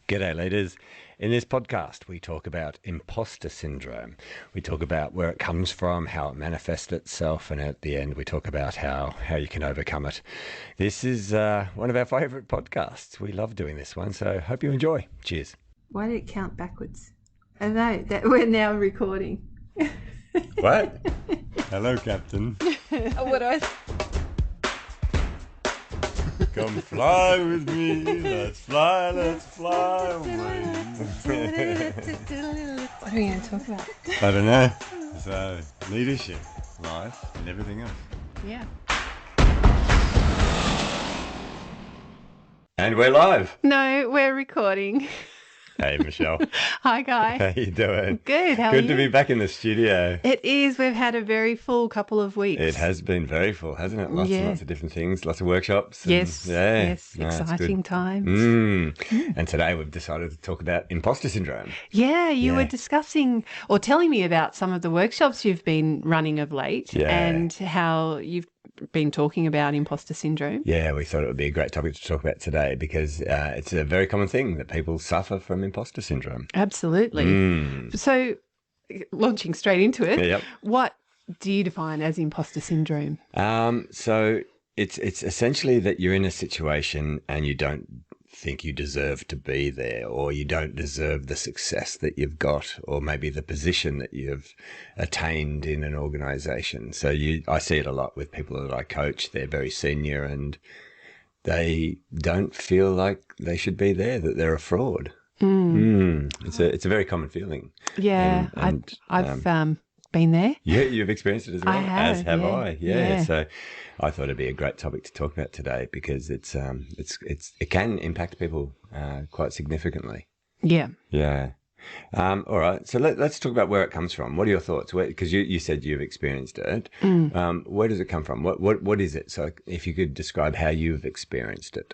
G'day, leaders. In this podcast, we talk about imposter syndrome. We talk about where it comes from, how it manifests itself, and at the end, we talk about how you can overcome it. This is one of our favourite podcasts. We love doing this one, so hope you enjoy. Cheers. Why did it count backwards? I know that we're now recording. What? Hello, Captain. What do I? Come fly with me. Let's fly away. What are we going to talk about? I don't know. So, leadership, life, and everything else. Yeah. And we're live. No, we're recording. Hey, Michelle. Hi, Guy. How you doing? Good. How are Good you? to be back in the studio. It is. We've had a very full couple of weeks. It has been very full, hasn't it? Lots and lots of different things, lots of workshops. Yes. Yes. No, it's Exciting good. times. And today we've decided to talk about imposter syndrome. Yeah, you were discussing or telling me about some of the workshops you've been running of late and how you've been talking about imposter syndrome. Yeah, we thought it would be a great topic to talk about today because it's a very common thing that people suffer from imposter syndrome. Absolutely. So, launching straight into it, Yep. what do you define as imposter syndrome? So it's essentially that you're in a situation and you don't think you deserve to be there, or you don't deserve the success that you've got, or maybe the position that you've attained in an organization. So I see it a lot with people that I coach. They're very senior and they don't feel like they should be there, that they're a fraud. It's a very common feeling. Yeah, I've been there. Yeah, you've experienced it as well. I have, as have yeah. I. Yeah. So I thought it'd be a great topic to talk about today because it can impact people quite significantly. Yeah. Yeah. All right. So let's talk about where it comes from. What are your thoughts? Because you said you've experienced it. Where does it come from? What is it? So if you could describe how you've experienced it.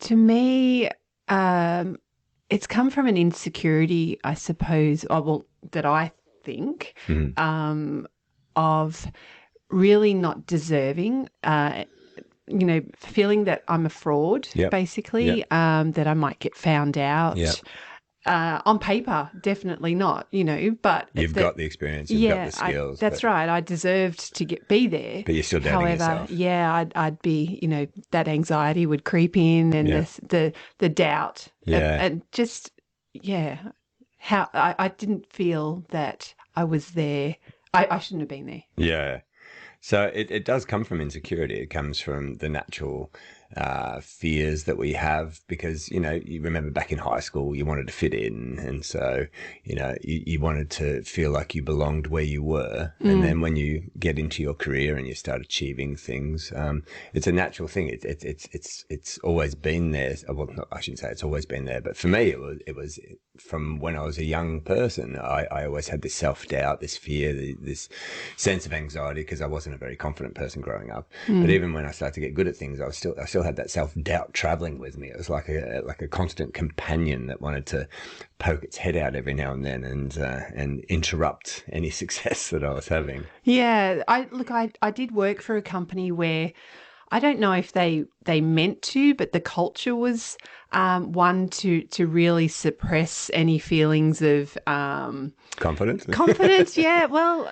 To me, it's come from an insecurity, I suppose, that I think of really not deserving, feeling that I'm a fraud, basically, that I might get found out. On paper, definitely not, but... You've got the experience, you've got the skills. That's right. I deserved to be there. But you're still doubting yourself. However, I'd be, that anxiety would creep in and the doubt. And just, how I didn't feel that I was there. I shouldn't have been there. Yeah. So it does come from insecurity. It comes from the natural fears that we have because, you remember back in high school, you wanted to fit in. And so, you wanted to feel like you belonged where you were. And then when you get into your career and you start achieving things, it's a natural thing. It's always been there. Well, I shouldn't say it's always been there, but for me, it was from when I was a young person. I always had this self-doubt, this fear, this sense of anxiety because I wasn't a very confident person growing up. But even when I started to get good at things, I still had that self-doubt traveling with me. It was like a constant companion that wanted to poke its head out every now and then and interrupt any success that I was having. Yeah, I did work for a company where I don't know if they meant to, but the culture was one to really suppress any feelings of Confidence. Confidence, yeah. Well,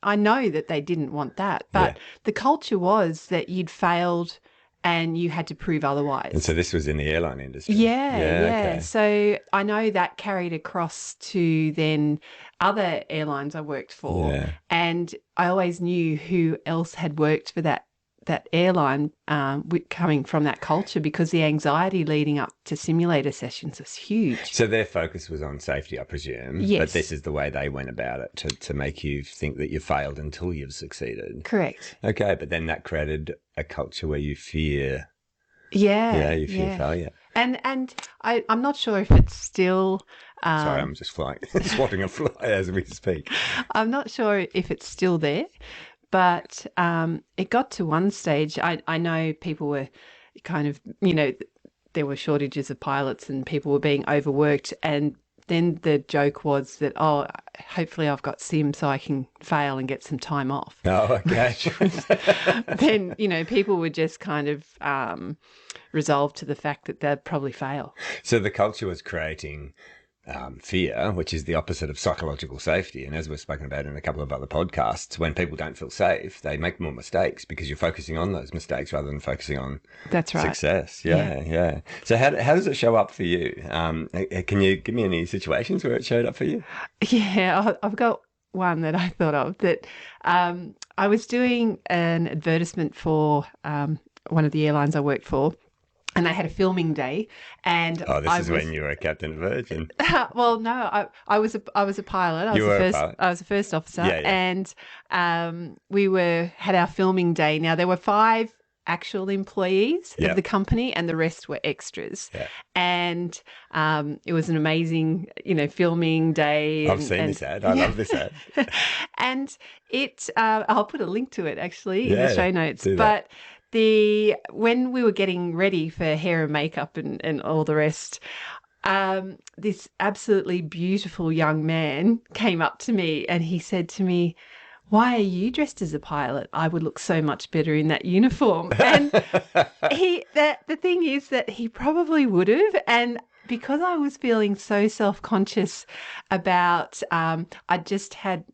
I know that they didn't want that, but the culture was that you'd failed and you had to prove otherwise. And so this was in the airline industry. Yeah. Okay. So I know that carried across to then other airlines I worked for. Yeah. And I always knew who else had worked for that airline coming from that culture because the anxiety leading up to simulator sessions was huge. So their focus was on safety, I presume. Yes. But this is the way they went about it to make you think that you failed until you've succeeded. Correct. Okay, but then that created a culture where you fear. You fear failure. And I'm not sure if it's still... Sorry, I'm just swatting a fly as we speak. I'm not sure if it's still there. But it got to one stage, I know people were kind of, there were shortages of pilots and people were being overworked and then the joke was that, oh, hopefully I've got sim so I can fail and get some time off. Oh, okay. Then, people would just kind of resolve to the fact that they'd probably fail. So the culture was creating fear, which is the opposite of psychological safety. And as we've spoken about in a couple of other podcasts, when people don't feel safe, they make more mistakes because you're focusing on those mistakes rather than focusing on That's right. success. Yeah. So how does it show up for you? Can you give me any situations where it showed up for you? Yeah, I've got one that I thought of that I was doing an advertisement for one of the airlines I worked for. And they had a filming day, and this is when you were a captain of Virgin. Well, no, I was a pilot. I was a first officer, and we had our filming day. Now there were 5 actual employees of the company, and the rest were extras. Yeah. And it was an amazing, filming day. I've seen this ad. I love this ad. And I'll put a link to it actually in the show notes. But when we were getting ready for hair and makeup and all the rest, this absolutely beautiful young man came up to me and he said to me, "Why are you dressed as a pilot? I would look so much better in that uniform." And the thing is that he probably would have. And because I was feeling so self-conscious about, I just had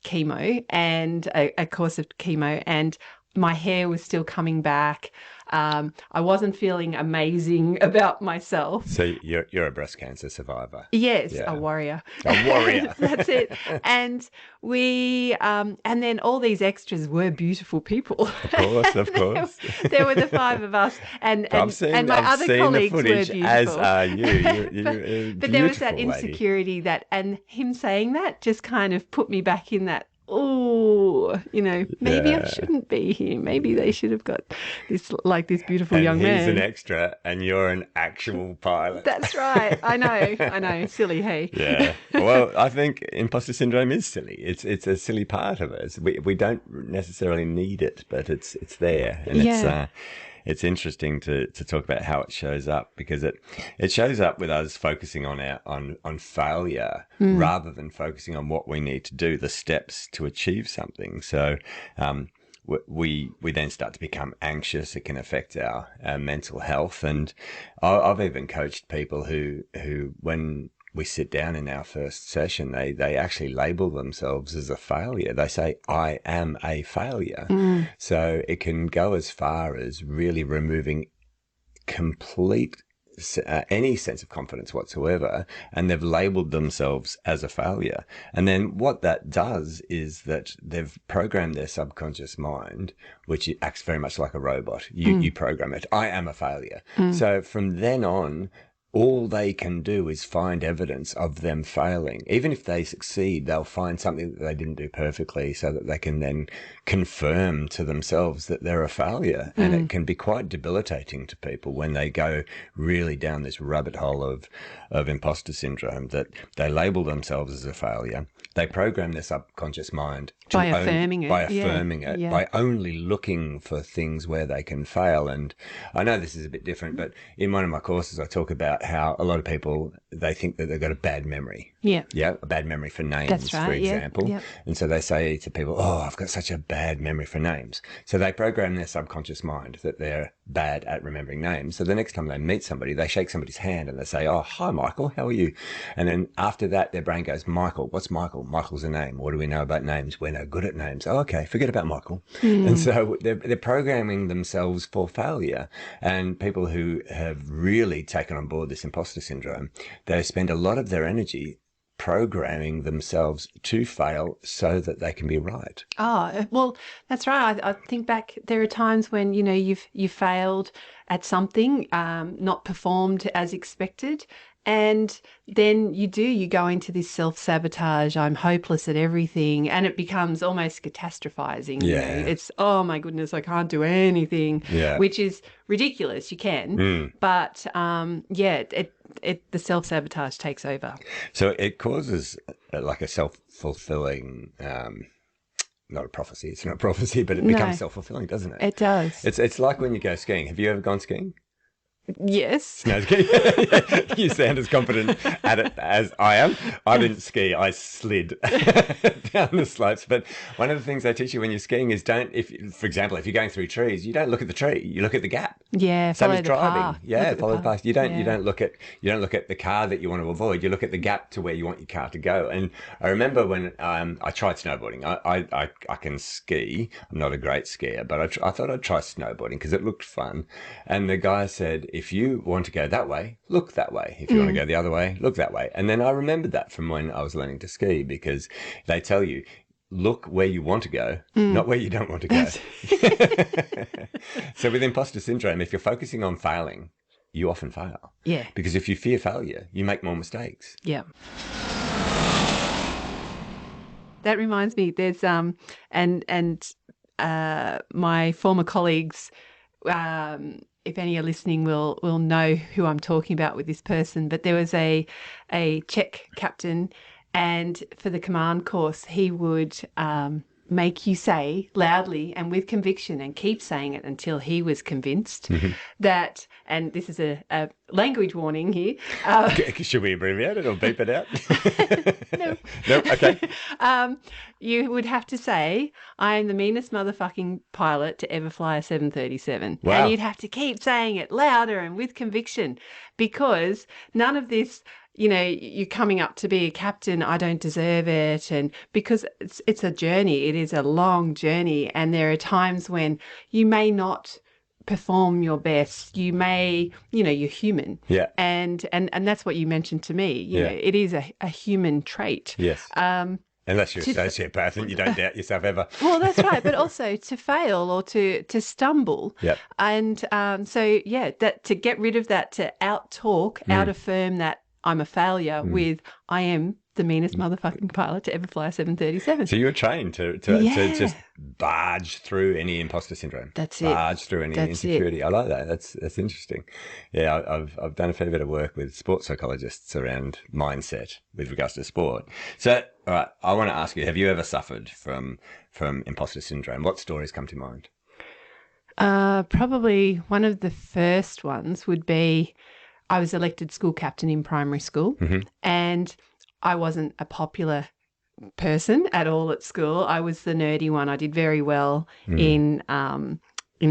chemo and a course of chemo, and my hair was still coming back. I wasn't feeling amazing about myself. So you're a breast cancer survivor. Yes, a warrior. A warrior. That's it. And and then all these extras were beautiful people. Of course. There were the 5 of us, and my other colleagues were beautiful. As are you. But there was that insecurity and him saying that just kind of put me back in that. Oh, maybe I shouldn't be here. Maybe they should have got this beautiful young man. He's an extra and you're an actual pilot. That's right. I know. Silly, hey? Yeah. Well, I think imposter syndrome is silly. It's a silly part of it. We don't necessarily need it, but it's there. And it's interesting to talk about how it shows up, because it shows up with us focusing on failure rather than focusing on what we need to do, the steps to achieve something. So we then start to become anxious. It can affect our mental health. And I've even coached people who when we sit down in our first session, they actually label themselves as a failure. They say, "I am a failure." So it can go as far as really removing complete any sense of confidence whatsoever, and they've labeled themselves as a failure. And then what that does is that they've programmed their subconscious mind, which acts very much like a robot. You program it. I am a failure. So from then on, all they can do is find evidence of them failing. Even if they succeed, they'll find something that they didn't do perfectly so that they can then confirm to themselves that they're a failure. And it can be quite debilitating to people when they go really down this rabbit hole of imposter syndrome, that they label themselves as a failure. They program their subconscious mind by affirming it, by only looking for things where they can fail. And I know this is a bit different, but in one of my courses, I talk about how a lot of people, they think that they've got a bad memory. Yeah. Yeah, a bad memory for names, That's right, for example. Yeah. And so they say to people, "Oh, I've got such a bad memory for names." So they program their subconscious mind that they're bad at remembering names. So the next time they meet somebody, they shake somebody's hand and they say, "Oh, hi, Michael, how are you?" And then after that, their brain goes, "Michael, what's Michael? Michael's a name. What do we know about names? We're no good at names." "Oh, okay, forget about Michael." And so they're programming themselves for failure. And people who have really taken on board this imposter syndrome, they spend a lot of their energy programming themselves to fail so that they can be right. Oh, well, that's right. I think back, there are times when, you've failed at something, not performed as expected. And then you go into this self-sabotage. I'm hopeless at everything. And it becomes almost catastrophizing. It's, oh my goodness, I can't do anything, which is ridiculous. You can. But the self-sabotage takes over. So it causes like a self-fulfilling, not a prophecy. It's not a prophecy, but it becomes self-fulfilling, doesn't it? It does. It's like when you go skiing. Have you ever gone skiing? Yes. Snow ski. You sound as confident at it as I am. I didn't ski. I slid down the slopes. But one of the things they teach you when you're skiing is for example, if you're going through trees, you don't look at the tree. You look at the gap. Yeah, Same follow as the driving. path. Look Yeah, at the follow the path. path. You Yeah. don't look at the car that you want to avoid. You look at the gap to where you want your car to go. And I remember when I tried snowboarding. I can ski. I'm not a great skier, but I thought I'd try snowboarding because it looked fun. And the guy said, if you want to go that way, look that way. If you want to go the other way, look that way. And then I remembered that from when I was learning to ski, because they tell you, look where you want to go, not where you don't want to go. So with imposter syndrome, if you're focusing on failing, you often fail. Yeah. Because if you fear failure, you make more mistakes. Yeah. That reminds me, there's my former colleagues, if any are listening, will know who I'm talking about with this person. But there was a Czech captain, and for the command course, he would make you say loudly and with conviction, and keep saying it until he was convinced that. And this is a language warning here. Should we abbreviate it or beep it out? No. No. Okay. You would have to say, I am the meanest motherfucking pilot to ever fly a 737. Wow. And you'd have to keep saying it louder and with conviction, because none of this, you're coming up to be a captain, I don't deserve it. And because it's a journey, it is a long journey. And there are times when you may not perform your best. You may, you're human. Yeah. And that's what you mentioned to me. You know, it is a human trait. Yes. Unless you're a sociopath and you don't doubt yourself ever. Well, that's right. But also to fail or to stumble. Yep. And that to get rid of that, to out-talk, out-affirm that I'm a failure with I am the meanest motherfucking pilot to ever fly a 737. So you were trained to just barge through any imposter syndrome. That's it. Barge through any insecurity. I like that. That's interesting. Yeah, I've done a fair bit of work with sports psychologists around mindset with regards to sport. So, all right, I want to ask you: have you ever suffered from imposter syndrome? What stories come to mind? Probably one of the first ones would be, I was elected school captain in primary school, and I wasn't a popular person at all at school. I was the nerdy one. I did very well in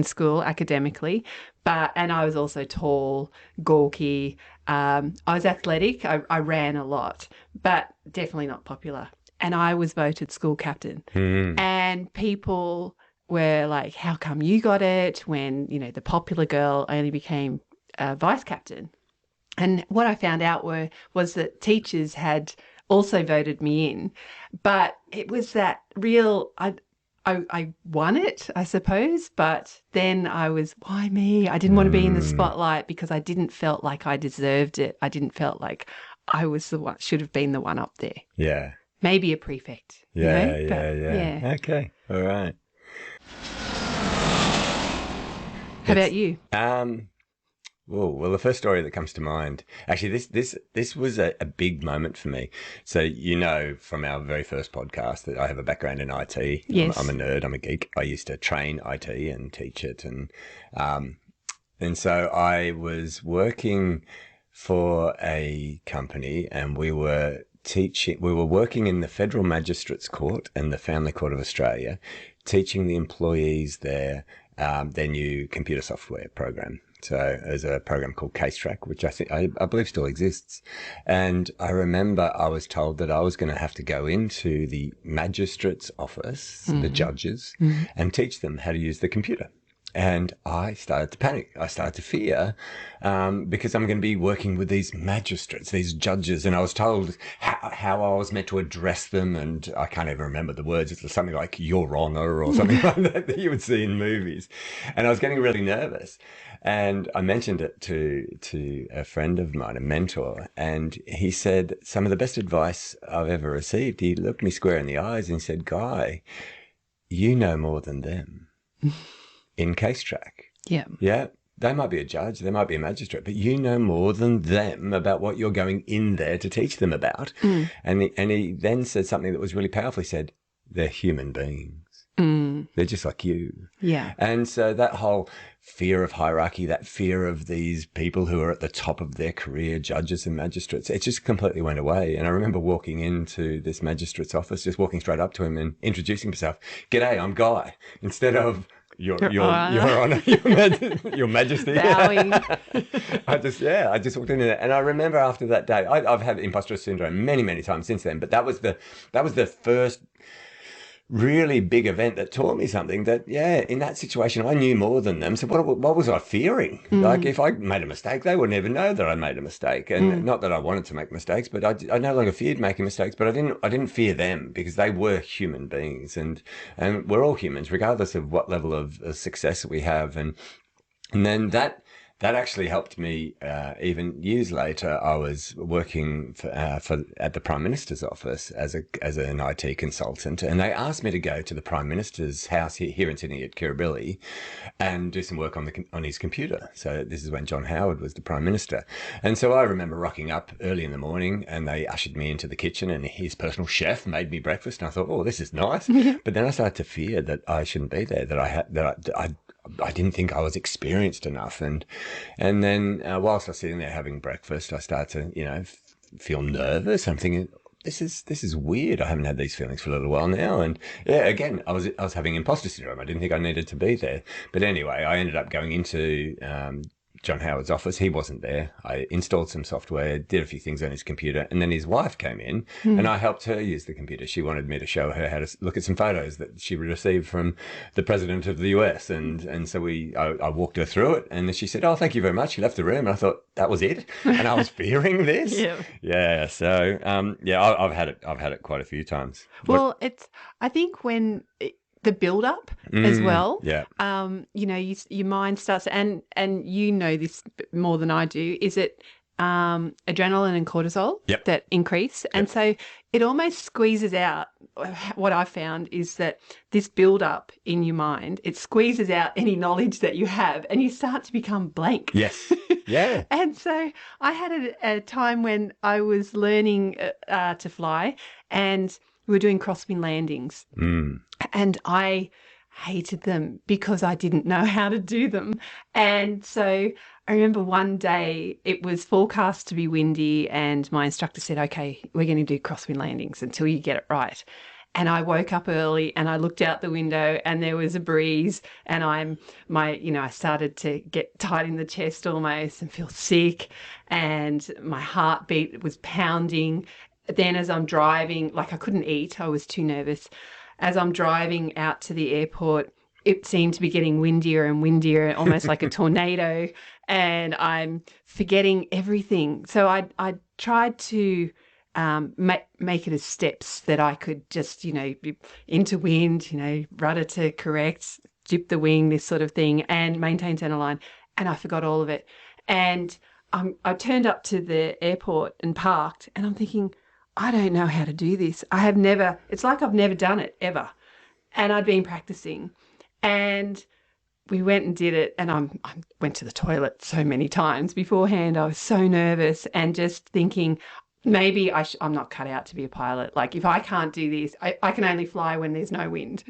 school academically, and I was also tall, gawky. I was athletic. I ran a lot, but definitely not popular. And I was voted school captain, and people were like, "How come you got it when the popular girl only became vice captain?" And what I found out was that teachers had also voted me in, but it was that real, I won it, I suppose, but then I was, why me? I didn't want to be in the spotlight because I didn't felt like I deserved it. I didn't felt like I was the one, should have been the one up there. Yeah. Maybe a prefect. Yeah. Okay. All right. How about you? Well, the first story that comes to mind, actually, this was a big moment for me. So, from our very first podcast that I have a background in IT. Yes. I'm a nerd. I'm a geek. I used to train IT and teach it. And so I was working for a company, and we were working in the Federal Magistrates Court and the Family Court of Australia, teaching the employees their new computer software program. So there's a program called CaseTrack, which I believe still exists. And I remember I was told that I was going to have to go into the magistrate's office, the judges, and teach them how to use the computer. And I started to panic. I started to fear because I'm going to be working with these magistrates, these judges. And I was told how I was meant to address them. And I can't even remember the words. It's something like Your Honor or something like that you would see in movies. And I was getting really nervous. And I mentioned it to a friend of mine, a mentor. And he said, some of the best advice I've ever received. He looked me square in the eyes and said, Guy, you know more than them. In CaseTrack. Yeah. Yeah. They might be a judge, they might be a magistrate, but you know more than them about what you're going in there to teach them about. And he then said something that was really powerful. He said, they're human beings. They're just like you. Yeah. And so that whole fear of hierarchy, that fear of these people who are at the top of their career, judges and magistrates, it just completely went away. And I remember walking into this magistrate's office, just walking straight up to him and introducing myself. G'day, I'm Guy. Instead of Your Honor, Your Majesty. Bowing. I just walked in there, and I remember after that day, I've had imposter syndrome many, many times since then, but that was the first really big event that taught me something. That in that situation I knew more than them. So what was I fearing? Like if I made a mistake, they would never know that I made a mistake. And not that I wanted to make mistakes, but I no longer feared making mistakes. But I didn't fear them because they were human beings, and we're all humans, regardless of what level of success we have. And then that actually helped me. Even years later, I was working at the Prime Minister's office as an IT consultant, and they asked me to go to the Prime Minister's house here in Sydney at Kirribilli and do some work on his computer. So this is when John Howard was the Prime Minister, and so I remember rocking up early in the morning, and they ushered me into the kitchen, and his personal chef made me breakfast, and I thought, oh, this is nice. But then I started to fear that I shouldn't be there, that I didn't think I was experienced enough, and then whilst I was sitting there having breakfast, I started to feel nervous. I'm thinking, this is weird. I haven't had these feelings for a little while now, and again, I was having imposter syndrome. I didn't think I needed to be there, but anyway, I ended up going into John Howard's office. He wasn't there. I installed some software, did a few things on his computer, and then his wife came in and I helped her use the computer. She wanted me to show her how to look at some photos that she received from the president of the US. And so I walked her through it, and she said, oh, thank you very much. She left the room, and I thought that was it. And I was fearing this. Yeah. So, I've had it quite a few times. Well, I think when the build up as well. Yeah. Your mind starts, and you know this more than I do, is it adrenaline and cortisol that increase. And so it almost squeezes out. What I found is that this build up in your mind, it squeezes out any knowledge that you have, and you start to become blank. Yes. Yeah. And so I had a time when I was learning to fly, and we were doing crosswind landings. And I hated them because I didn't know how to do them. And so I remember one day it was forecast to be windy, and my instructor said, okay, we're going to do crosswind landings until you get it right. And I woke up early and I looked out the window, and there was a breeze, and I started to get tight in the chest almost and feel sick, and my heartbeat was pounding. Then as I'm driving, I couldn't eat, I was too nervous. As I'm driving out to the airport, it seemed to be getting windier and windier, almost like a tornado, and I'm forgetting everything. So I tried to make it as steps that I could just, be into wind, rudder to correct, dip the wing, this sort of thing, and maintain center line. And I forgot all of it. And I turned up to the airport and parked, and I'm thinking, I don't know how to do this. It's like I've never done it ever. And I'd been practicing, and we went and did it. And I went to the toilet so many times beforehand. I was so nervous and just thinking, maybe I'm not cut out to be a pilot. If I can't do this, I can only fly when there's no wind.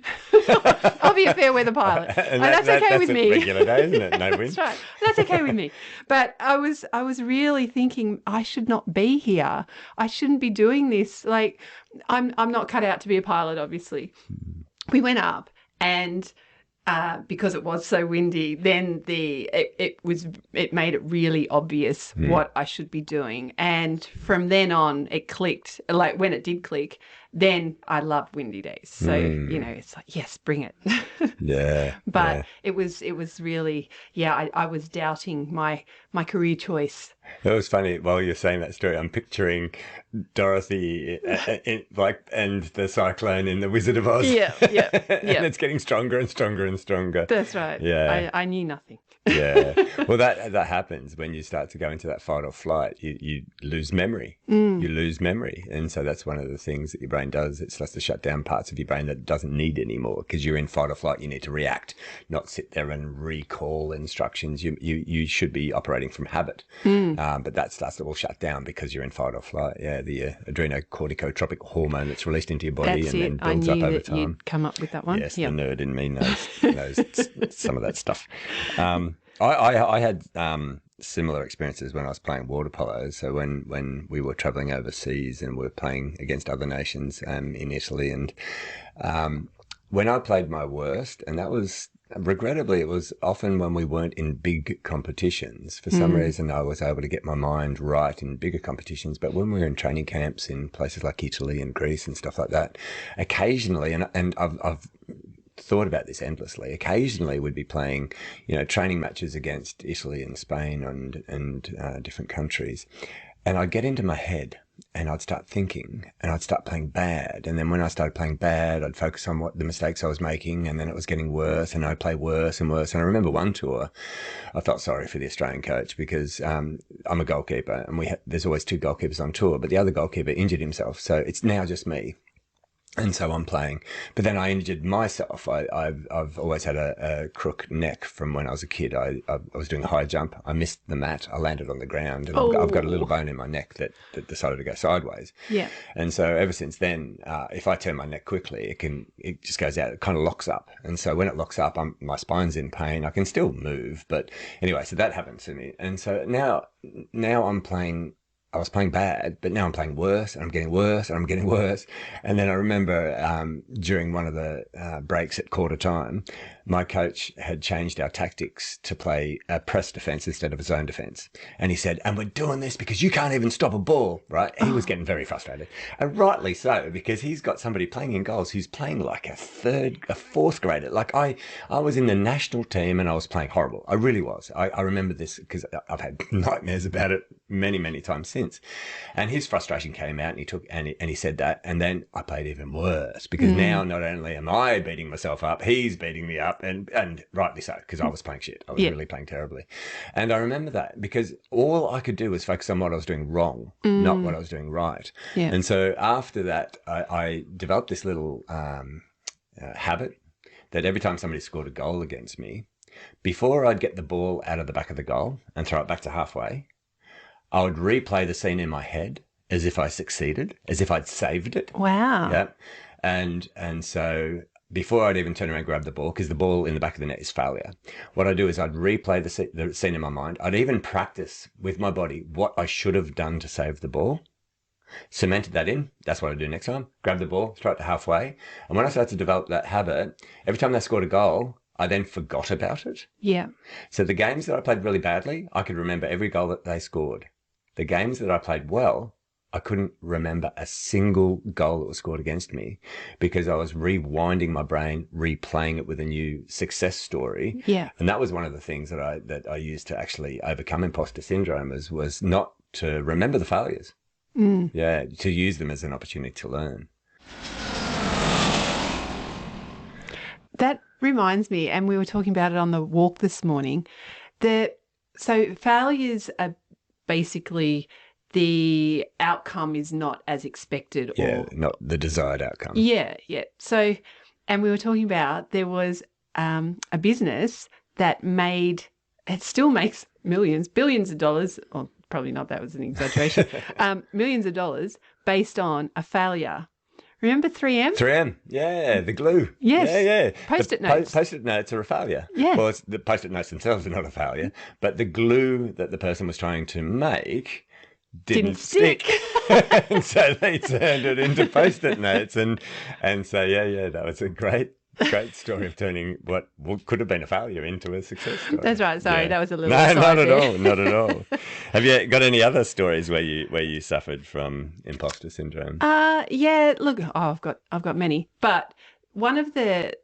I'll be a fair weather pilot. And that's okay with me. That's a regular day, isn't it? No wind. That's right. That's okay with me. But I was really thinking, I should not be here. I shouldn't be doing this. I'm not cut out to be a pilot, obviously. We went up, and because it was so windy, then it made it really obvious what I should be doing. And from then on, it clicked. When it did click, then I love windy days. So, it's like, yes, bring it. Yeah. But it was really, I was doubting my career choice. It was funny while you're saying that story. I'm picturing Dorothy and the cyclone in The Wizard of Oz. Yeah. And it's getting stronger and stronger and stronger. That's right. Yeah. I knew nothing. Yeah. Well, that happens when you start to go into that fight or flight. You lose memory. You lose memory, and so that's one of the things that your brain brain does. It starts to shut down parts of your brain that it doesn't need anymore, because you're in fight or flight. You need to react, not sit there and recall instructions. You should be operating from habit. But that starts to all shut down because you're in fight or flight. Yeah, the adrenocorticotropic hormone that's released into your body then builds up over time. You'd come up with that one. Yes, the nerd in me knows some of that stuff. I had similar experiences when I was playing water polo. So when we were traveling overseas and we were playing against other nations in Italy, and when I played my worst, and that was, regrettably, it was often when we weren't in big competitions. For some reason, I was able to get my mind right in bigger competitions. But when we were in training camps in places like Italy and Greece and stuff like that, occasionally, and I've thought about this endlessly, occasionally we'd be playing, training matches against Italy and Spain and different countries. And I'd get into my head and I'd start thinking and I'd start playing bad. And then when I started playing bad, I'd focus on what the mistakes I was making, and then it was getting worse and I'd play worse and worse. And I remember one tour, I felt sorry for the Australian coach because I'm a goalkeeper, and there's always two goalkeepers on tour, but the other goalkeeper injured himself. So it's now just me. And so I'm playing, but then I injured myself. I've always had a crook neck from when I was a kid. I was doing a high jump. I missed the mat. I landed on the ground, and I've got a little bone in my neck that decided to go sideways. Yeah. And so ever since then, if I turn my neck quickly, it just goes out. It kind of locks up. And so when it locks up, my spine's in pain. I can still move, but anyway, so that happened to me. And so now I'm playing. I was playing bad, but now I'm playing worse, and I'm getting worse, and I'm getting worse. And then I remember during one of the breaks at quarter time, my coach had changed our tactics to play a press defense instead of a zone defense. And he said, and we're doing this because you can't even stop a ball, right? He was getting very frustrated, and rightly so, because he's got somebody playing in goals who's playing like a fourth grader. Like I was in the national team and I was playing horrible. I really was. I remember this because I've had nightmares about it many, many times since. And his frustration came out, and he said that, and then I played even worse, because now not only am I beating myself up, he's beating me up, and rightly so, because I was playing shit. I was really playing terribly. And I remember that because all I could do was focus on what I was doing wrong, not what I was doing right. Yeah. And so after that, I developed this little habit that every time somebody scored a goal against me, before I'd get the ball out of the back of the goal and throw it back to halfway, I would replay the scene in my head as if I succeeded, as if I'd saved it. Wow. Yeah. And so before I'd even turn around and grab the ball, because the ball in the back of the net is failure, what I'd do is I'd replay the scene in my mind. I'd even practice with my body what I should have done to save the ball. Cemented that in. That's what I do next time. Grab the ball, throw it to halfway. And when I started to develop that habit, every time they scored a goal, I then forgot about it. Yeah. So the games that I played really badly, I could remember every goal that they scored. The games that I played well, I couldn't remember a single goal that was scored against me, because I was rewinding my brain, replaying it with a new success story. Yeah. And that was one of the things that I used to actually overcome imposter syndrome, was not to remember the failures. Yeah, to use them as an opportunity to learn. That reminds me, and we were talking about it on the walk this morning, so failures are basically the outcome is not as expected. Yeah, not the desired outcome. Yeah, yeah. So, and we were talking about there was a business that it still makes millions, billions of dollars, or probably not, that was an exaggeration, millions of dollars based on a failure. Remember 3M? 3M, yeah, the glue. Yes. Yeah. Post-it notes. Post-it notes are a failure. Yeah. Well, the Post-it notes themselves are not a failure, but the glue that the person was trying to make didn't stick. And so they turned it into Post-it notes. And so, yeah, that was a great story of turning what could have been a failure into a success story. That's right. Sorry, that was a little. No, not at all. Not at all. Have you got any other stories where you suffered from imposter syndrome? Yeah. Look, I've got many, but one of the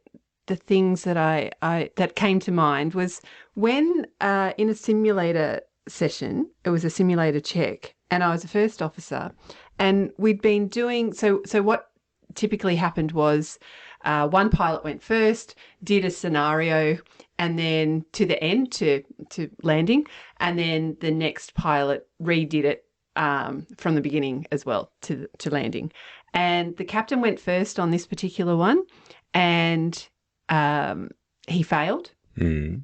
things that that came to mind was when in a simulator session, it was a simulator check, and I was a first officer, and we'd been doing so what typically happened was one pilot went first, did a scenario, and then to the end, to landing, and then the next pilot redid it from the beginning as well to landing. And the captain went first on this particular one, and he failed. Mm.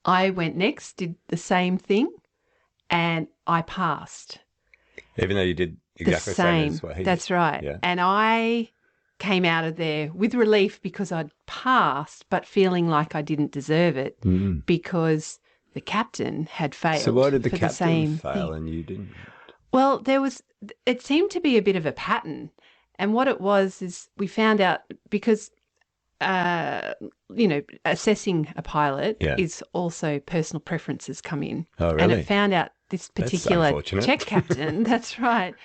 I went next, did the same thing, and I passed. Even though you did exactly the same as what he did. That's right. Yeah. And I came out of there with relief because I'd passed, but feeling like I didn't deserve it because the captain had failed. So why did the captain same fail thing. and you didn't? Well, it seemed to be a bit of a pattern. And what it was is we found out because, assessing a pilot is also personal preferences come in. Oh, really? And it found out this particular check captain, that's right,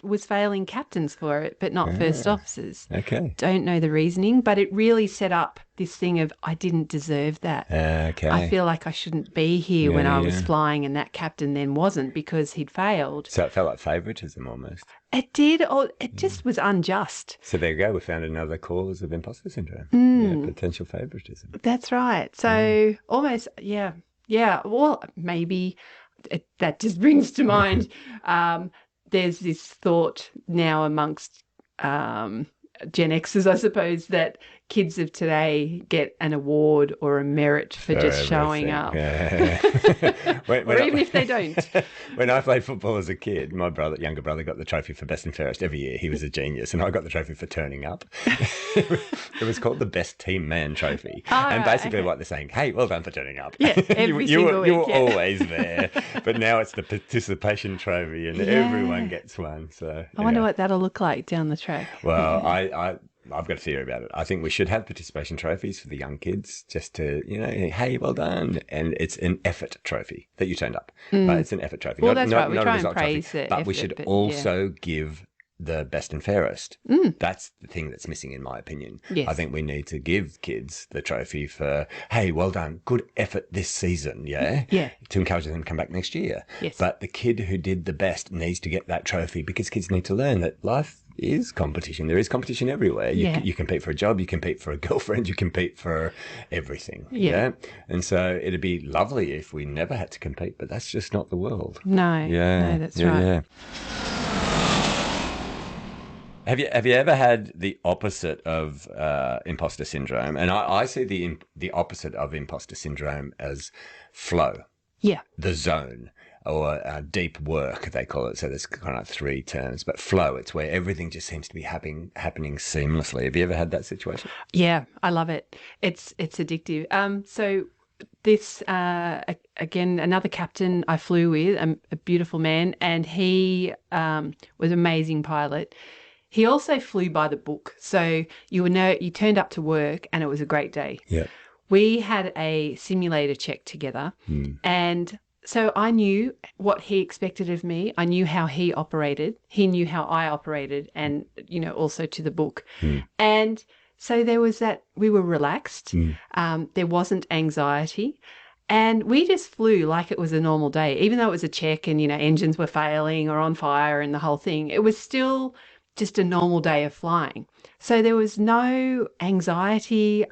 was failing captains for it, but not first officers. Okay. Don't know the reasoning, but it really set up this thing of I didn't deserve that. Okay. I feel like I shouldn't be here when I was flying, and that captain then wasn't because he'd failed. So it felt like favouritism almost. It did, or it just was unjust. So there you go. We found another cause of imposter syndrome. Yeah, potential favouritism. That's right. So almost, yeah. Well, maybe that just brings to mind. There's this thought now amongst Gen Xers, I suppose, that kids of today get an award or a merit for just showing up. Yeah. Or even if they don't. When I played football as a kid, my younger brother got the trophy for best and fairest every year. He was a genius, and I got the trophy for turning up. It was called the Best Team Man Trophy. And basically what they're saying, hey, well done for turning up. Yeah, every single week. You were always there. But now it's the participation trophy, and everyone gets one. So I wonder what that'll look like down the track. Well, I've got a theory about it. I think we should have participation trophies for the young kids just to, hey, well done. And it's an effort trophy that you turned up. But it's an effort trophy. Well, that's right. We try and praise it. But we should also give the best and fairest. That's the thing that's missing, in my opinion. Yes. I think we need to give kids the trophy for, hey, well done, good effort this season, yeah? To encourage them to come back next year. Yes. But the kid who did the best needs to get that trophy because kids need to learn that life is competition. There is competition everywhere. You compete for a job, you compete for a girlfriend, you compete for everything. Yeah. And so it'd be lovely if we never had to compete, but that's just not the world. No. Yeah. No, that's right. Yeah. Have you ever had the opposite of imposter syndrome? And I see the opposite of imposter syndrome as flow. Yeah. The zone, or deep work, they call it. So there's kind of 3 terms. But flow, it's where everything just seems to be happening seamlessly. Have you ever had that situation? Yeah, I love it. It's addictive. So this, again, another captain I flew with, a beautiful man, and he was an amazing pilot. He also flew by the book. So you turned up to work and it was a great day. Yeah. We had a simulator check together, and so I knew what he expected of me. I knew how he operated. He knew how I operated, and, also to the book. And so there was that, we were relaxed. There wasn't anxiety. And we just flew like it was a normal day, even though it was a check and, engines were failing or on fire and the whole thing. It was still just a normal day of flying. So there was no anxiety,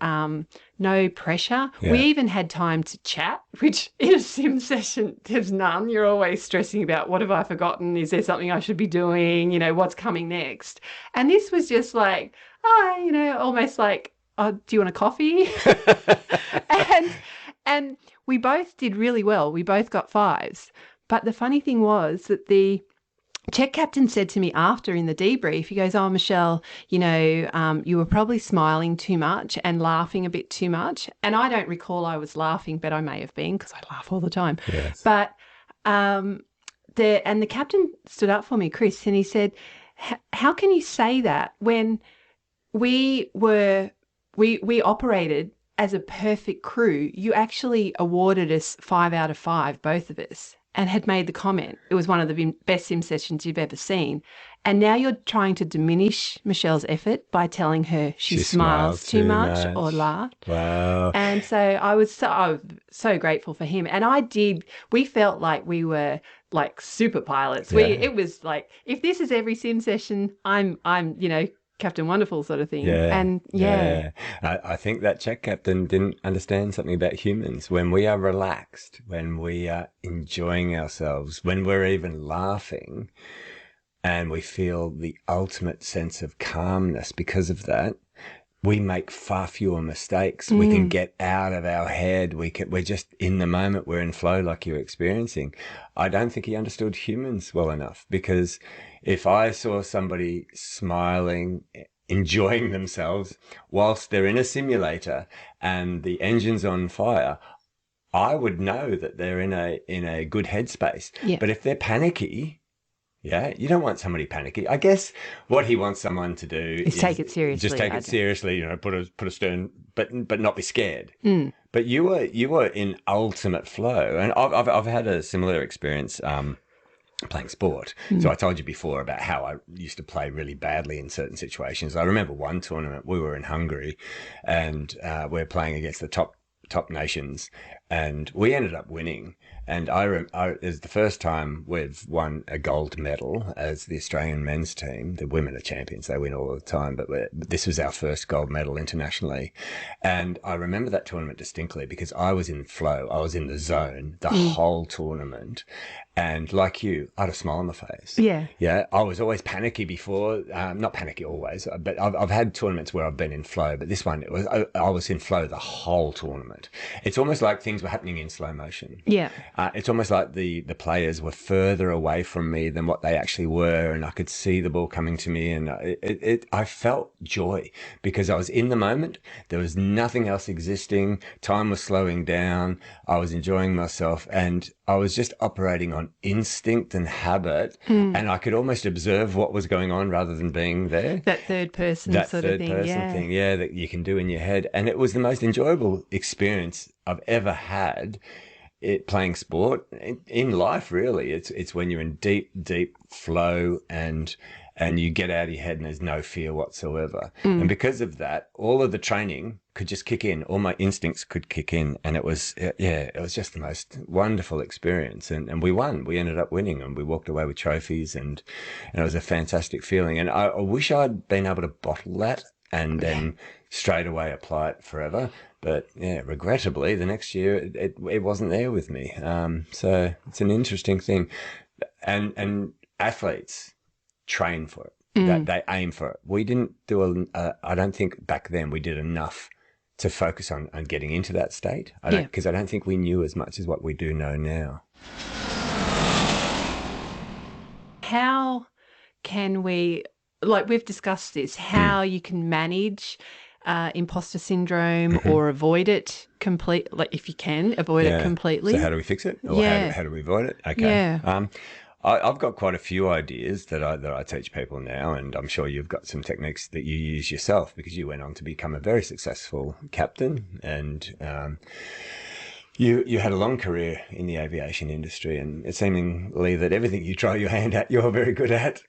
no pressure. Yeah. We even had time to chat, which in a sim session, there's none. You're always stressing about, what have I forgotten? Is there something I should be doing? What's coming next? And this was just like, almost like, oh, do you want a coffee? and we both did really well. We both got 5s. But the funny thing was that the check captain said to me after in the debrief, he goes, oh, Michelle, you were probably smiling too much and laughing a bit too much. And I don't recall I was laughing, but I may have been because I laugh all the time. Yes. But the captain stood up for me, Chris, and he said, how can you say that when we operated as a perfect crew? You actually awarded us 5 out of 5, both of us, and had made the comment, it was one of the best sim sessions you've ever seen. And now you're trying to diminish Michelle's effort by telling her she smiles too much or laughed. Wow. And so I was so grateful for him. And we felt like we were like super pilots. Yeah. It was like, if this is every sim session, I'm Captain Wonderful sort of thing. Yeah, And yeah. I think that check captain didn't understand something about humans. When we are relaxed, when we are enjoying ourselves, when we're even laughing, and we feel the ultimate sense of calmness because of that, we make far fewer mistakes. We can get out of our head. We're just in the moment. We're in flow like you're experiencing. I don't think he understood humans well enough, because if I saw somebody smiling, enjoying themselves whilst they're in a simulator and the engine's on fire, I would know that they're in a good headspace. Yeah. But if they're panicky, yeah, you don't want somebody panicky. I guess what he wants someone to do is take it seriously. just take it seriously. Put a stern, but not be scared. But you were in ultimate flow, and I've had a similar experience playing sport. So I told you before about how I used to play really badly in certain situations. I remember one tournament we were in Hungary, and we're playing against the top nations, and we ended up winning. And it was the first time we've won a gold medal as the Australian men's team. The women are champions; they win all the time. But this was our first gold medal internationally, and I remember that tournament distinctly because I was in flow. I was in the zone the whole tournament, and like you, I had a smile on my face. Yeah. I was always panicky before, not panicky always, but I've had tournaments where I've been in flow. But this one, I was in flow the whole tournament. It's almost like things were happening in slow motion. Yeah. It's almost like the players were further away from me than what they actually were, and I could see the ball coming to me, and I felt joy because I was in the moment. There was nothing else existing. Time was slowing down. I was enjoying myself, and I was just operating on instinct and habit, and I could almost observe what was going on rather than being there. That third person sort of thing. That you can do in your head. And it was the most enjoyable experience I've ever had playing sport in life, really. It's when you're in deep flow and you get out of your head and there's no fear whatsoever. And because of that, all of the training could just kick in. All my instincts could kick in. And it was just the most wonderful experience. And we won. We ended up winning, and we walked away with trophies, and it was a fantastic feeling. And I wish I'd been able to bottle that and then straight away apply it forever. But yeah, regrettably, the next year it wasn't there with me. So it's an interesting thing. And athletes train for it. That they aim for it. We didn't do I don't think back then we did enough to focus on getting into that state. Because I don't think we knew as much as what we do know now. How can we, like we've discussed this, how you can manage imposter syndrome or avoid it completely, like if you can avoid it completely. So how do we fix it? Or how do we avoid it? Okay. Yeah. I've got quite a few ideas that I teach people now, and I'm sure you've got some techniques that you use yourself because you went on to become a very successful captain, and you had a long career in the aviation industry, and it's seemingly that everything you try your hand at, you're very good at.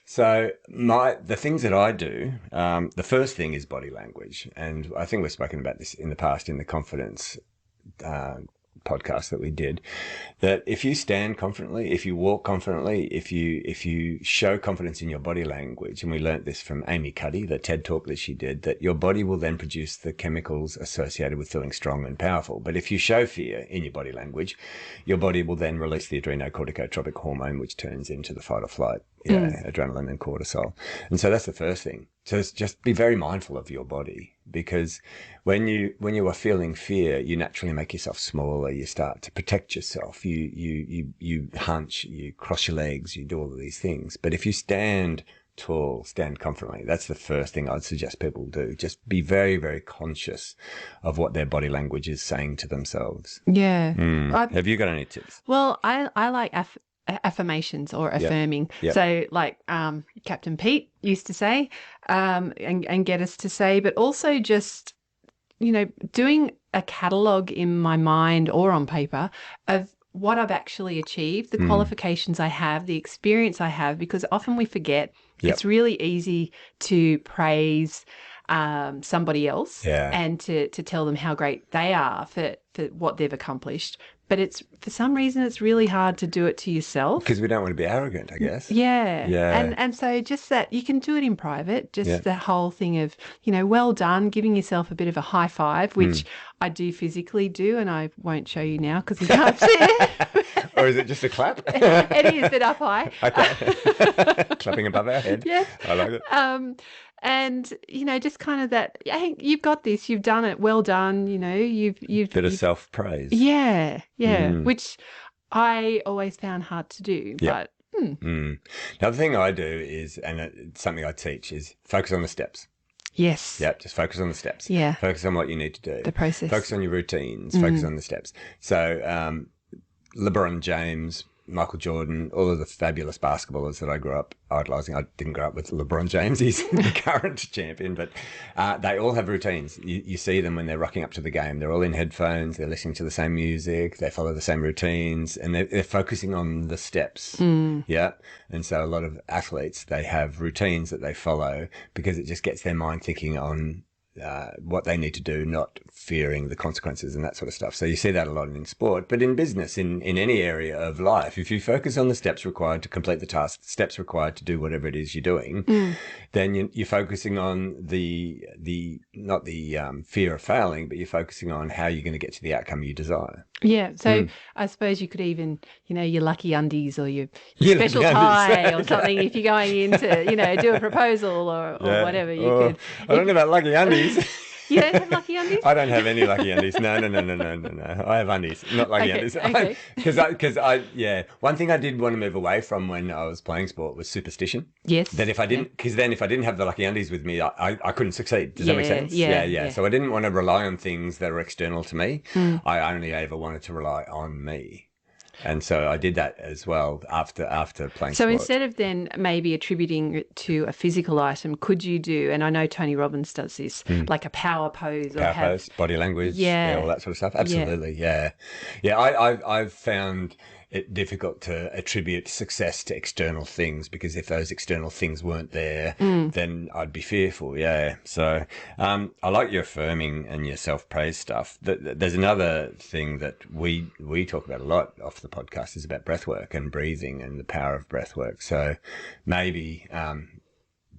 So the things that I do, the first thing is body language, and I think we've spoken about this in the past in the confidence podcast that we did, that if you stand confidently, if you walk confidently, if you show confidence in your body language, and we learnt this from Amy Cuddy, the TED talk that she did, that your body will then produce the chemicals associated with feeling strong and powerful. But if you show fear in your body language, your body will then release the adrenocorticotropic hormone, which turns into the fight or flight, adrenaline and cortisol. And so that's the first thing. So just be very mindful of your body, because when you are feeling fear, you naturally make yourself smaller. You start to protect yourself. You hunch, you cross your legs, you do all of these things. But if you stand tall, stand confidently, that's the first thing I'd suggest people do. Just be very, very conscious of what their body language is saying to themselves. Yeah. Have you got any tips? Well, I like affirmations or affirming. Yep. So like Captain Pete used to say and get us to say, but also just, doing a catalogue in my mind or on paper of what I've actually achieved, the qualifications I have, the experience I have, because often we forget. It's really easy to praise somebody else and to tell them how great they are for what they've accomplished. but it's for some reason it's really hard to do it to yourself. Because we don't want to be arrogant, I guess. Yeah. Yeah. And so just that you can do it in private, Yeah. just the whole thing of, well done, giving yourself a bit of a high five, which I do physically do, and I won't show you now because you can't see it. Or is it just a clap? It is, but up high. Okay. Clapping above our head. Yes. I like it. And just kind of that, hey, you've got this, you've done it, well done, you've Bit of self-praise. Yeah, which I always found hard to do. Yep. But Now, the thing I do is, and it's something I teach, is focus on the steps. Yes. Yep, just focus on the steps. Yeah. Focus on what you need to do. The process. Focus on your routines. Focus on the steps. So, LeBron James, Michael Jordan, all of the fabulous basketballers that I grew up idolising. I didn't grow up with LeBron James. He's the current champion, but they all have routines. You see them when they're rocking up to the game. They're all in headphones. They're listening to the same music. They follow the same routines, and they're focusing on the steps. Yeah. And so a lot of athletes, they have routines that they follow because it just gets their mind thinking on what they need to do, not fearing the consequences and that sort of stuff. So you see that a lot in sport, but in business, in any area of life, if you focus on the steps required to complete the task, the steps required to do whatever it is you're doing, then you're focusing on the not the fear of failing, but you're focusing on how you're going to get to the outcome you desire. Yeah. So I suppose you could even, your lucky undies or your special tie or something if you're going in to, do a proposal or whatever. You could. I don't know about lucky undies. You don't have lucky undies? I don't have any lucky undies. No. I have undies, not lucky undies. Okay. Because one thing I did want to move away from when I was playing sport was superstition. Yes. That if I didn't, because then if I didn't have the lucky undies with me, I couldn't succeed. Does that make sense? Yeah. So I didn't want to rely on things that are external to me. I only ever wanted to rely on me. And so I did that as well after playing So sport. instead of then maybe attributing it to a physical item, could you do, and I know Tony Robbins does this, like a power pose pose, body language, all that sort of stuff. Absolutely, yeah. I've found it difficult to attribute success to external things because if those external things weren't there, then I'd be fearful. Yeah. So I like your affirming and your self-praise stuff. There's another thing that we talk about a lot off the podcast is about breath work and breathing and the power of breath work. So maybe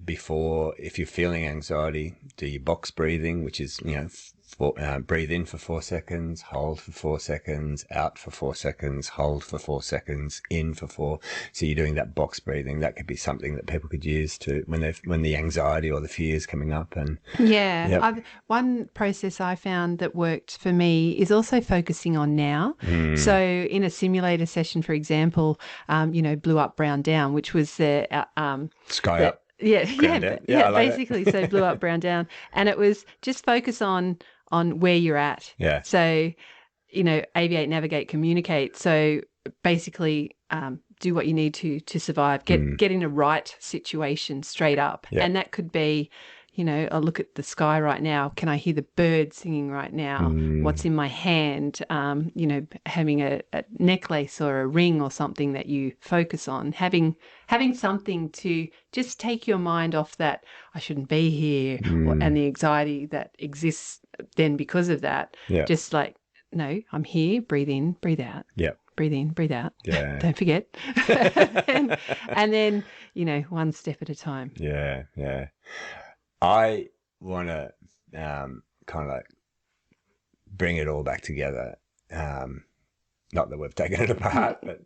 before, if you're feeling anxiety, do your box breathing, which is, breathe in for 4 seconds, hold for 4 seconds, out for 4 seconds, hold for 4 seconds, in for 4. So you're doing that box breathing. That could be something that people could use to when the anxiety or the fear is coming up. And one process I found that worked for me is also focusing on now. So in a simulator session, for example, blue up, brown down, which was the sky up. Basically. So blue up, brown down, and it was just focus on where you're at. Yeah. So, aviate, navigate, communicate. So basically, do what you need to survive. Get in a right situation straight up, and that could be, I look at the sky right now. Can I hear the birds singing right now? What's in my hand? Having a necklace or a ring or something that you focus on. Having something to just take your mind off that I shouldn't be here and the anxiety that exists then because of that. Yeah. Just like, no, I'm here. Breathe in, breathe out. Yeah. Breathe in, breathe out. Yeah. Don't forget. and then, one step at a time. Yeah. Yeah. I want to kind of like bring it all back together. Not that we've taken it apart, but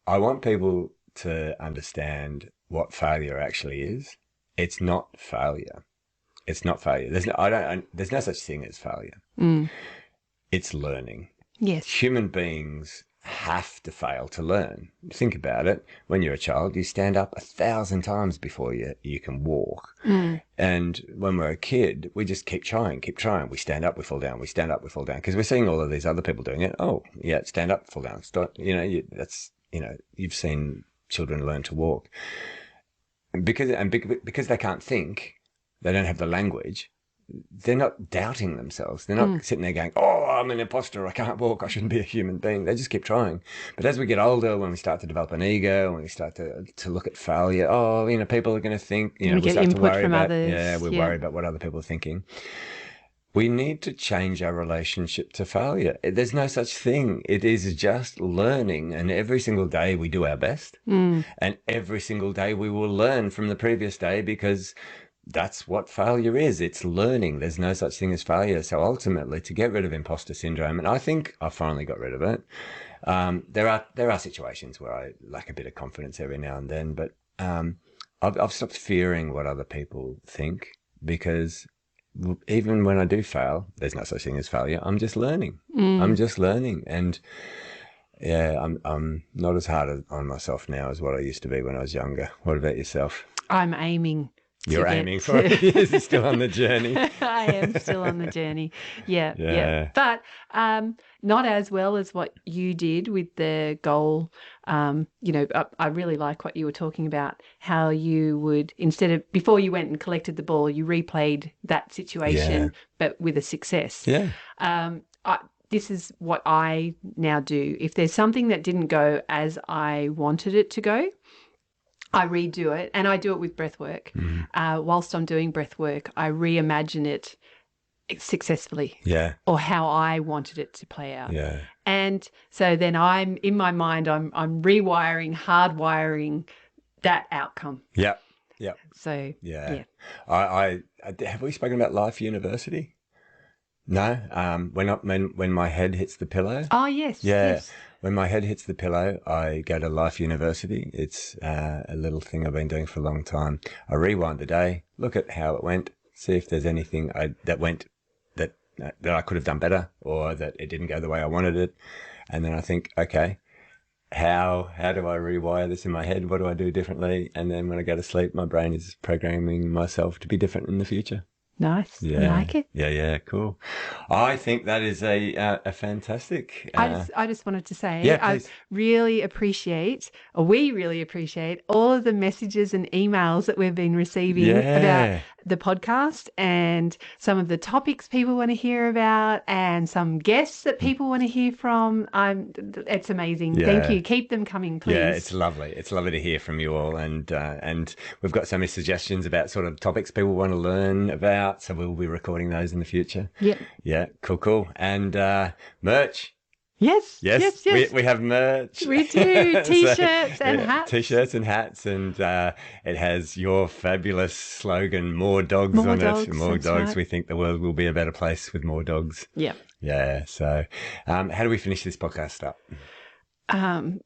I want people to understand what failure actually is. It's not failure. It's not failure. There's no such thing as failure. It's learning. Yes. Human beings have to fail to learn. Think about it. When you're a child, you stand up 1,000 times before you can walk. And when we're a kid, we just keep trying. We stand up, we fall down. We stand up, we fall down. Because we're seeing all of these other people doing it. Oh, yeah, stand up, fall down. Stop. You've seen children learn to walk. Because they can't think, they don't have the language, they're not doubting themselves. They're not sitting there going, oh, I'm an imposter. I can't walk. I shouldn't be a human being. They just keep trying. But as we get older, when we start to develop an ego, when we start to look at failure, people are going to think, we get start input to worry from about, others. we worry about what other people are thinking. We need to change our relationship to failure. There's no such thing. It is just learning. And every single day we do our best. And every single day we will learn from the previous day, because that's what failure is. It's learning. There's no such thing as failure. So ultimately, to get rid of imposter syndrome, and I think I finally got rid of it. There are situations where I lack a bit of confidence every now and then, but I've stopped fearing what other people think, because even when I do fail, there's no such thing as failure. I'm just learning. I'm just learning. And yeah, I'm not as hard on myself now as what I used to be when I was younger. What about yourself? I'm aiming. You're aiming for it. You're still on the journey. I am still on the journey. Yeah. But not as well as what you did with the goal. I really like what you were talking about, how you would, instead of, before you went and collected the ball, you replayed that situation, but with a success. Yeah. This is what I now do. If there's something that didn't go as I wanted it to go, I redo it, and I do it with breath work. Whilst I'm doing breath work, I reimagine it successfully, or how I wanted it to play out. And so then I'm in my mind, I'm hardwiring that outcome. Yep. So I have we spoken about Life University? No. When my head hits the pillow. Oh yes. Yeah. Yes. When my head hits the pillow, I go to Life University. It's a little thing I've been doing for a long time. I rewind the day, look at how it went, see if there's anything that I could have done better, or that it didn't go the way I wanted it. And then I think, okay, how do I rewire this in my head? What do I do differently? And then when I go to sleep, my brain is programming myself to be different in the future. Nice. Yeah. I like it. Yeah, cool. I think that is a fantastic. I just wanted to say, we really appreciate all of the messages and emails that we've been receiving about the podcast, and some of the topics people want to hear about, and some guests that people want to hear from. It's amazing. Thank you. Keep them coming, please. Yeah, it's lovely. It's lovely to hear from you all, and we've got so many suggestions about sort of topics people want to learn about. So we'll be recording those in the future. Yeah, cool. And merch. Yes. We have merch. We do. T-shirts and hats. T-shirts and hats, and it has your fabulous slogan, "More dogs" on it. More dogs. Right. We think the world will be a better place with more dogs. Yeah. So, how do we finish this podcast up?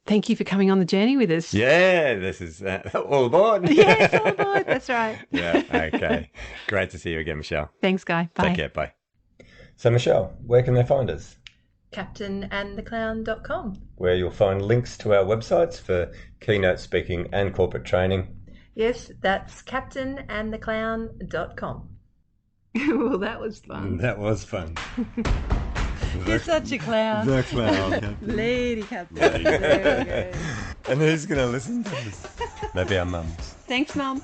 Thank you for coming on the journey with us. Yeah, this is all aboard. Yes, all aboard. That's right. Yeah, okay. Great to see you again, Michelle. Thanks, Guy. Bye. Take care. Bye. So, Michelle, where can they find us? CaptainandTheClown.com, where you'll find links to our websites for keynote speaking and corporate training. Yes, that's CaptainandTheClown.com. Well, that was fun. That was fun. You're such a clown. The clown. Lady Captain. There we go. And who's going to listen to this? Maybe our mums. Thanks, Mum.